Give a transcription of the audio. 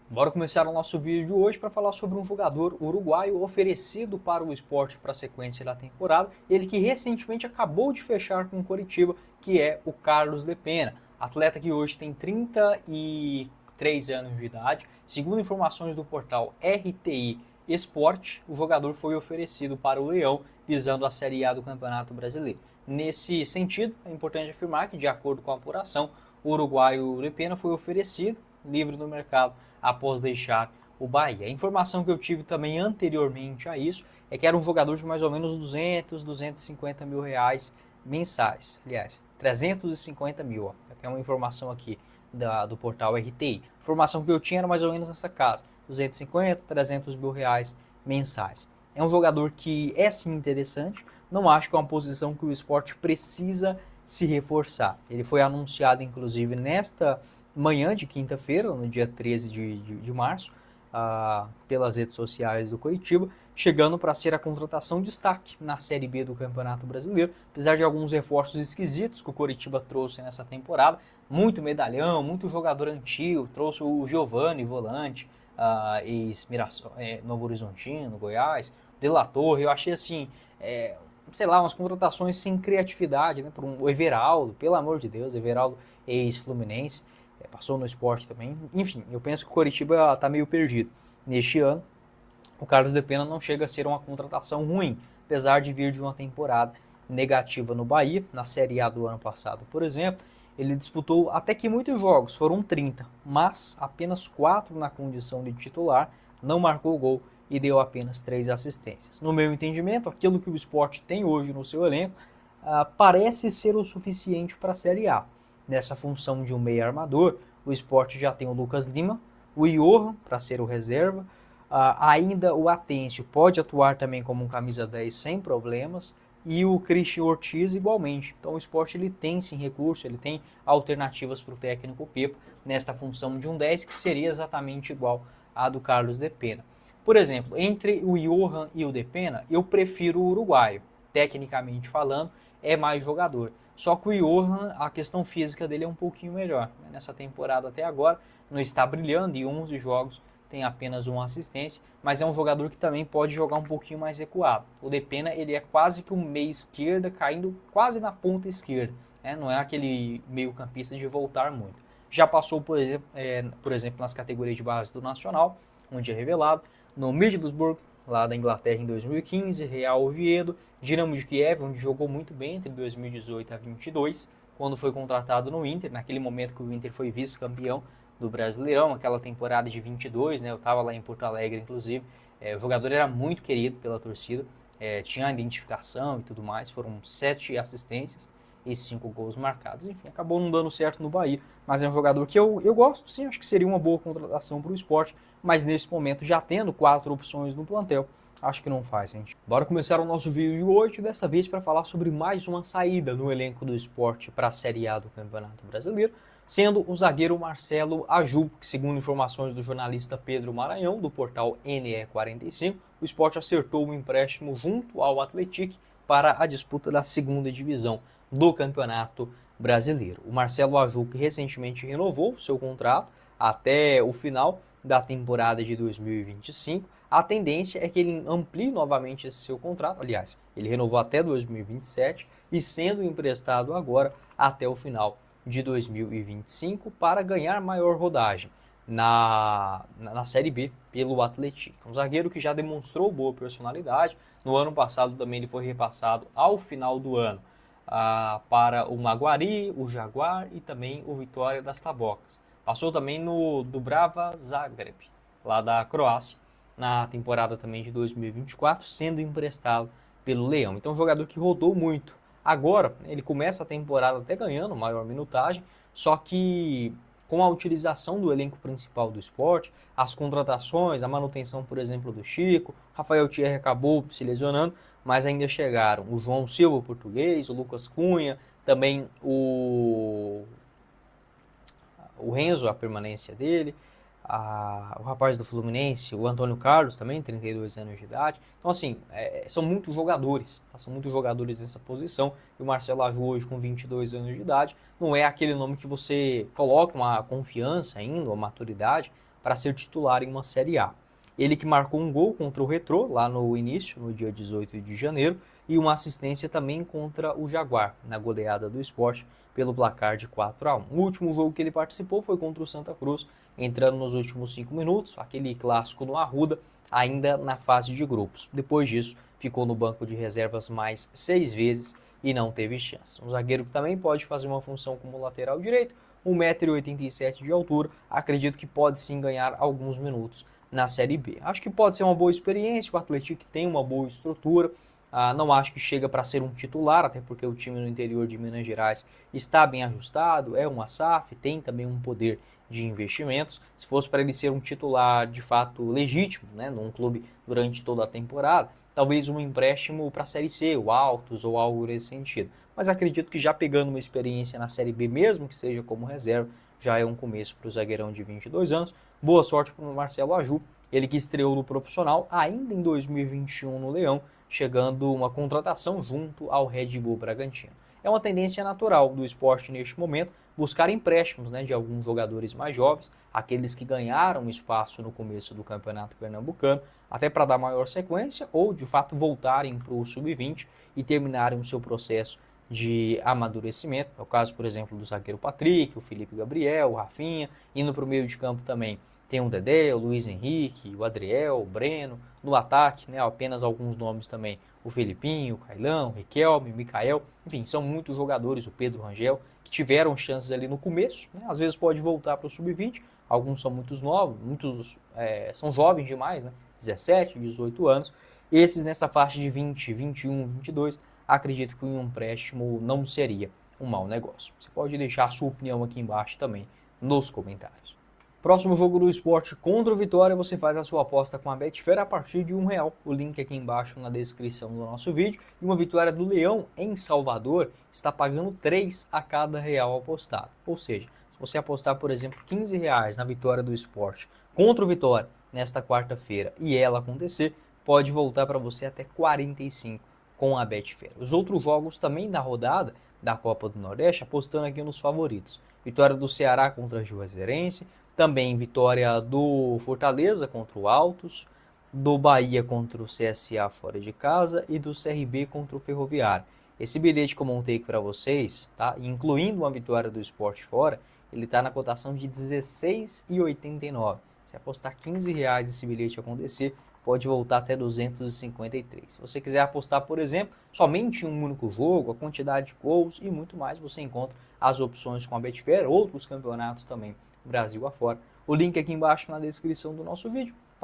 Bora começar o nosso vídeo de hoje para falar sobre um jogador uruguaio oferecido para o Sport para a sequência da temporada, ele que recentemente acabou de fechar com o Coritiba, que é o Carlos de Pena, atleta que hoje tem 33 anos de idade. Segundo informações do portal RTI Sport, o jogador foi oferecido para o Leão, visando a Série A do Campeonato Brasileiro. Nesse sentido, é importante afirmar que, de acordo com a apuração, o uruguaio de Pena foi oferecido, livre no mercado, após deixar o Bahia. A informação que eu tive também anteriormente a isso é que era um jogador de mais ou menos 250 mil reais mensais. Aliás, 350 mil. Ó. Tem uma informação aqui do portal RTI. A informação que eu tinha era mais ou menos nessa casa. 250, 300 mil reais mensais. É um jogador que é sim interessante. Não acho que é uma posição que o esporte precisa se reforçar. Ele foi anunciado, inclusive, nesta manhã de quinta-feira, no dia 13 de março, pelas redes sociais do Coritiba, chegando para ser a contratação de destaque na Série B do Campeonato Brasileiro, apesar de alguns reforços esquisitos que o Coritiba trouxe nessa temporada, muito medalhão, muito jogador antigo, trouxe o Giovani, volante, ex-Mirassol, Novo Horizontino, Goiás, De La Torre, eu achei assim, sei lá, umas contratações sem criatividade, né, o Everaldo, pelo amor de Deus, Everaldo ex-Fluminense, passou no esporte também. Enfim, eu penso que o Coritiba está meio perdido. Neste ano, o Carlos de Pena não chega a ser uma contratação ruim, apesar de vir de uma temporada negativa no Bahia, na Série A do ano passado, por exemplo. Ele disputou até que muitos jogos, foram 30, mas apenas 4 na condição de titular, não marcou gol e deu apenas 3 assistências. No meu entendimento, aquilo que o Sport tem hoje no seu elenco parece ser o suficiente para a Série A. Nessa função de um meio armador, o Sport já tem o Lucas Lima, o Johan para ser o reserva, ainda o Atencio pode atuar também como um camisa 10 sem problemas, e o Christian Ortiz igualmente. Então o Sport ele tem sim recurso, ele tem alternativas para o técnico Pepa nesta função de um 10 que seria exatamente igual à do Carlos de Pena. Por exemplo, entre o Johan e o de Pena, eu prefiro o uruguaio. Tecnicamente falando, é mais jogador. Só que o Johan, a questão física dele é um pouquinho melhor. Nessa temporada até agora, não está brilhando, em 11 jogos tem apenas uma assistência, mas é um jogador que também pode jogar um pouquinho mais recuado. O Depena, ele é quase que um meia esquerda, caindo quase na ponta esquerda. Né? Não é aquele meio campista de voltar muito. Já passou, por exemplo, nas categorias de base do Nacional, onde é revelado, no Middlesbrough, lá da Inglaterra em 2015, Real Oviedo, Dinamo de Kiev, onde jogou muito bem entre 2018 a 2022, quando foi contratado no Inter, naquele momento que o Inter foi vice-campeão do Brasileirão, aquela temporada de 22, né? Eu estava lá em Porto Alegre, inclusive. O jogador era muito querido pela torcida, tinha identificação e tudo mais, foram 7 assistências e 5 gols marcados. Enfim, acabou não dando certo no Bahia, mas é um jogador que eu gosto, sim, acho que seria uma boa contratação para o esporte, mas nesse momento, já tendo 4 opções no plantel, acho que não faz sentido. Bora começar o nosso vídeo de hoje, dessa vez para falar sobre mais uma saída no elenco do esporte para a Série A do Campeonato Brasileiro, sendo o zagueiro Marcelo Aju, que segundo informações do jornalista Pedro Maranhão, do portal NE45, o Sport acertou um empréstimo junto ao Atlético para a disputa da segunda divisão do Campeonato Brasileiro. O Marcelo Aju, que recentemente renovou seu contrato até o final da temporada de 2025, a tendência é que ele amplie novamente esse seu contrato, aliás, ele renovou até 2027 e sendo emprestado agora até o final de 2025 para ganhar maior rodagem na Série B pelo Atlético. Um zagueiro que já demonstrou boa personalidade. No ano passado também ele foi repassado ao final do ano para o Maguari, o Jaguar e também o Vitória das Tabocas. Passou também no Dubrava Zagreb, lá da Croácia, na temporada também de 2024, sendo emprestado pelo Leão. Então um jogador que rodou muito. Agora, ele começa a temporada até ganhando maior minutagem, só que com a utilização do elenco principal do esporte, as contratações, a manutenção, por exemplo, do Chico, Rafael Thierry acabou se lesionando, mas ainda chegaram o João Silva, o português, o Lucas Cunha, também o Renzo, a permanência dele, o rapaz do Fluminense, o Antônio Carlos também, 32 anos de idade. Então, assim, são muitos jogadores, tá? São muitos jogadores nessa posição. E o Marcelo Aju hoje com 22 anos de idade não é aquele nome que você coloca uma confiança ainda, uma maturidade para ser titular em uma Série A. Ele que marcou um gol contra o Retrô, lá no início, no dia 18 de janeiro, e uma assistência também contra o Jaguar, na goleada do Sport, pelo placar de 4-1. O último jogo que ele participou foi contra o Santa Cruz, entrando nos últimos 5 minutos, aquele clássico no Arruda, ainda na fase de grupos. Depois disso, ficou no banco de reservas mais 6 vezes e não teve chance. Um zagueiro que também pode fazer uma função como lateral direito, 1,87 m de altura, acredito que pode sim ganhar alguns minutos na Série B. Acho que pode ser uma boa experiência, o Atlético tem uma boa estrutura, não acho que chega para ser um titular, até porque o time no interior de Minas Gerais está bem ajustado, é uma SAF, tem também um poder de investimentos. Se fosse para ele ser um titular de fato legítimo, né, num clube durante toda a temporada, talvez um empréstimo para a Série C, o Altos ou algo nesse sentido. Mas acredito que já pegando uma experiência na Série B, mesmo que seja como reserva, já é um começo para o zagueirão de 22 anos. Boa sorte para o Marcelo Aju, ele que estreou no profissional ainda em 2021 no Leão, chegando uma contratação junto ao Red Bull Bragantino. É uma tendência natural do esporte neste momento buscar empréstimos, né, de alguns jogadores mais jovens, aqueles que ganharam espaço no começo do Campeonato Pernambucano, até para dar maior sequência ou de fato voltarem para o Sub-20 e terminarem o seu processo de amadurecimento. É o caso, por exemplo, do zagueiro Patrick, o Felipe Gabriel, o Rafinha, indo para o meio de campo também tem o Dedé, o Luiz Henrique, o Adriel, o Breno. No ataque, né, apenas alguns nomes também, o Felipinho, o Cailão, o Riquelme, o Mikael, enfim, são muitos jogadores, o Pedro Rangel, que tiveram chances ali no começo, né, às vezes pode voltar para o Sub-20, alguns são muitos novos, muitos são jovens demais, né, 17, 18 anos, esses nessa faixa de 20, 21, 22, acredito que um empréstimo não seria um mau negócio. Você pode deixar a sua opinião aqui embaixo também nos comentários. Próximo jogo do Sport contra o Vitória, você faz a sua aposta com a Betfair a partir de R$1. O link aqui embaixo na descrição do nosso vídeo. E uma vitória do Leão em Salvador está pagando 3 a cada real apostado. Ou seja, se você apostar, por exemplo, R$15 na vitória do Sport contra o Vitória nesta quarta-feira e ela acontecer, pode voltar para você até 45 com a Betfair. Os outros jogos também da rodada da Copa do Nordeste, apostando aqui nos favoritos. Vitória do Ceará contra a Juazeirense, também vitória do Fortaleza contra o Altos, do Bahia contra o CSA fora de casa e do CRB contra o Ferroviário. Esse bilhete que eu montei aqui para vocês, tá? Incluindo uma vitória do Sport fora, ele está na cotação de R$16,89. Se apostar R$15 esse bilhete acontecer, pode voltar até 253. Se você quiser apostar, por exemplo, somente em um único jogo, a quantidade de gols e muito mais, você encontra as opções com a Betfair, outros campeonatos também, Brasil afora. O link aqui embaixo na descrição do nosso vídeo.